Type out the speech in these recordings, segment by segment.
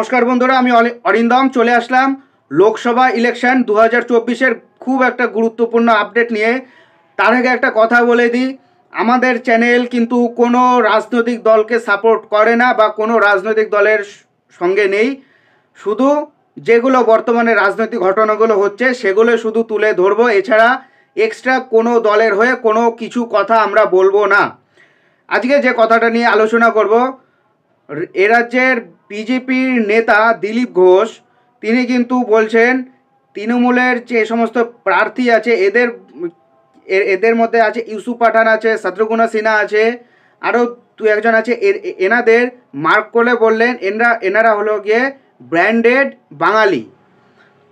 নমস্কার বন্ধুরা, আমি অরিন্দম চলে আসলাম লোকসভা ইলেকশন 2024-এর খুব একটা গুরুত্বপূর্ণ আপডেট নিয়ে। তার আগে একটা কথা বলে দিই, আমাদের চ্যানেল কিন্তু কোনো রাজনৈতিক দলকে সাপোর্ট করে না বা কোনো রাজনৈতিক দলের সঙ্গে নেই। শুধু যেগুলো বর্তমানে রাজনৈতিক ঘটনাগুলো হচ্ছে সেগুলো শুধু তুলে ধরবো, এছাড়া এক্সট্রা কোনো দলের হয়ে কোনো কিছু কথা আমরা বলবো না। আজকে যে কথাটা নিয়ে আলোচনা করব, এ রাজ্যের বিজেপির নেতা দিলীপ ঘোষ তিনি কিন্তু বলছেন তৃণমূলের যে সমস্ত প্রার্থী আছে এদের মধ্যে আছে ইউসুফ পাঠান আছে, শত্রুঘ্ন সিনহা আছে, আরও দু একজন আছে, এনাদের মার্ক করে বললেন এনারা হলো গিয়ে ব্র্যান্ডেড বাঙালি।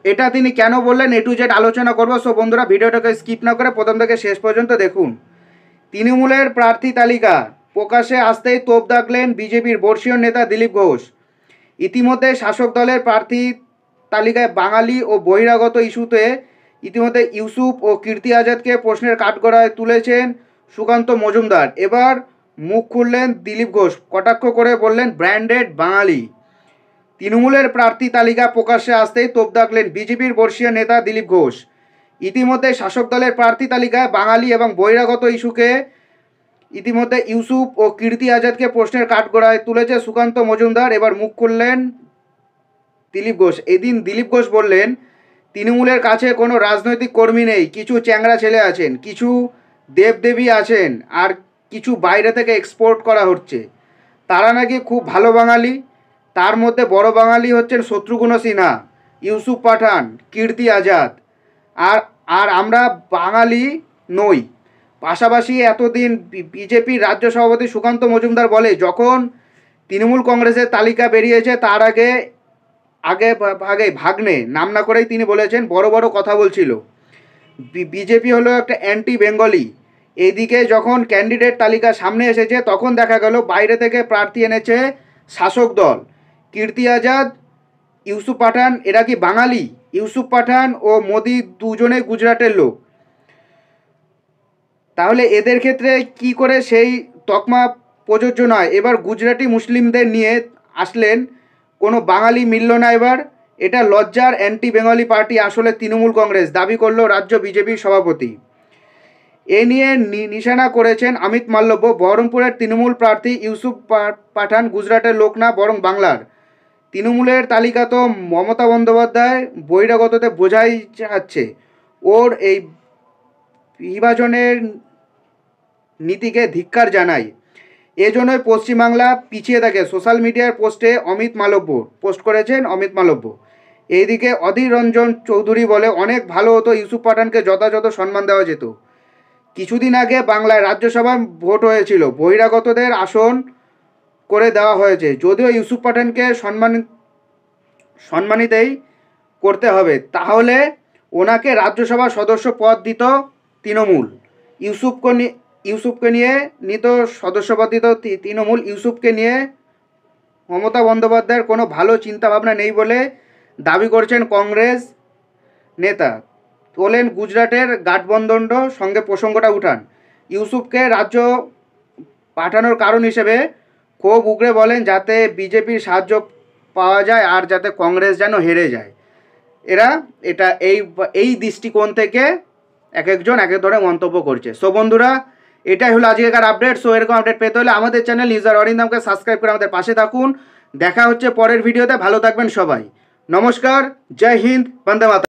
এটা তিনি কেন বললেন এ টু জেড আলোচনা করবো। সো বন্ধুরা, ভিডিওটাকে স্কিপ না করে প্রথম থেকে শেষ পর্যন্ত দেখুন। তৃণমূলের প্রার্থী তালিকা প্রকাশে আসতেই তোপ দাগলেন বিজেপির বর্ষীয় নেতা দিলীপ ঘোষ। ইতিমধ্যে শাসক দলের প্রার্থী তালিকায় বাঙালি ও বহিরাগত ইস্যুতে ইতিমধ্যে ইউসুফ ও কীর্তি আজাদকে প্রশ্নের কাঠগড়ায় তুলেছেন সুকান্ত মজুমদার। এবার মুখ খুললেন দিলীপ ঘোষ, কটাক্ষ করে বললেন ব্র্যান্ডেড বাঙালি। তৃণমূলের প্রার্থী তালিকা প্রকাশ্যে আসতেই তোপ দাগলেন বিজেপির বর্ষীয় নেতা দিলীপ ঘোষ। ইতিমধ্যে শাসক দলের প্রার্থী তালিকায় বাঙালি এবং বহিরাগত ইস্যুকে ইতিমধ্যে ইউসুফ ও কীর্তি আজাদকে প্রশ্নের কাঠগড়ায় তুলেছে সুকান্ত মজুমদার। এবার মুখ খুললেন দিলীপ ঘোষ। এদিন দিলীপ ঘোষ বললেন, তৃণমূলের কাছে কোনো রাজনৈতিক কর্মী নেই, কিছু চ্যাংড়া ছেলে আছেন, কিছু দেবদেবী আছেন, আর কিছু বাইরে থেকে এক্সপোর্ট করা হচ্ছে। তারা নাকি খুব ভালো বাঙালি। তার মধ্যে বড় বাঙালি হচ্ছেন শত্রুঘ্ন সিনহা, ইউসুফ পাঠান, কীর্তি আজাদ, আর আর আমরা বাঙালি নই। পাশাপাশি এতদিন বিজেপির রাজ্য সভাপতি সুকান্ত মজুমদার বলে, যখন তৃণমূল কংগ্রেসের তালিকা বেরিয়েছে তার আগে ভাগ্নে নাম না করেই তিনি বলেছেন বড় বড় কথা বলছিল। বিজেপি হলো একটা অ্যান্টি বেঙ্গলি। এইদিকে যখন ক্যান্ডিডেট তালিকা সামনে এসেছে তখন দেখা গেল বাইরে থেকে প্রার্থী এনেছে শাসক দল। কীর্তি আজাদ, ইউসুফ পাঠান, এরা কি বাঙালি? ইউসুফ পাঠান ও মোদি দুজনেই গুজরাটের লোক। তাহলে এদের ক্ষেত্রে কি করে সেই তকমা প্রযোজ্য নয়? এবার গুজরাটি মুসলিমদের নিয়ে আসলেন, কোনো বাঙালি মিলল না। এবার এটা লজ্জার অ্যান্টি বেঙ্গলি পার্টি আসলে তৃণমূল কংগ্রেস, দাবি করল রাজ্য বিজেপির সভাপতি। এ নিয়ে নিশানা করেছেন অমিত মাল্লব্য। বহরমপুরের তৃণমূল প্রার্থী ইউসুফ পাঠান গুজরাটের লোক না, বরং বাংলার। তৃণমূলের তালিকা তো মমতা বন্দ্যোপাধ্যায় বহিরাগততে বোঝাই যাচ্ছে। ওর এই বিভাজনের নীতিকে ধিক্কার জানাই। এজন্যই পশ্চিমবাংলা পিছিয়ে থাকে। সোশ্যাল মিডিয়ার পোস্টে পোস্ট করেছেন অমিত মালব্য। এইদিকে অধীর রঞ্জন চৌধুরী বলে, অনেক ভালো হতো ইউসুফ পাঠানকে যথাযথ সম্মান দেওয়া যেত। কিছুদিন আগে বাংলায় রাজ্যসভায় ভোট হয়েছিল, বহিরাগতদের আসন করে দেওয়া হয়েছে। যদিও ইউসুফ পাঠানকে সম্মানিতই করতে হবে, তাহলে ওনাকে রাজ্যসভা সদস্য পদ দিত তৃণমূল। ইউসুফকে নিয়ে নিত সদস্যপদ দিত তৃণমূল। ইউসুফকে নিয়ে মমতা বন্দ্যোপাধ্যায়ের কোনো ভালো চিন্তাভাবনা নেই বলে দাবি করছেন কংগ্রেস নেতা। তোলেন গুজরাটের গাঠবন্ধন সঙ্গে প্রসঙ্গটা উঠান। ইউসুফকে রাজ্য পাঠানোর কারণ হিসেবে ক্ষোভ উগরে বলেন, যাতে বিজেপির সাহায্য পাওয়া যায় আর যাতে কংগ্রেস যেন হেরে যায়। এটা এই দৃষ্টিকোণ থেকে এক একজন এক এক ধরনের মন্তব্য করছে। সো বন্ধুরা, এটাই হলো আজকেকার আপডেট। সো এরকম আপডেট পেতে হলে আমাদের চ্যানেল নিউজার অরিন্দমকে সাবস্ক্রাইব করে আমাদের পাশে থাকুন। দেখা হচ্ছে পরের ভিডিওতে। ভালো থাকবেন সবাই। নমস্কার, জয় হিন্দ, বন্দে মাতরম।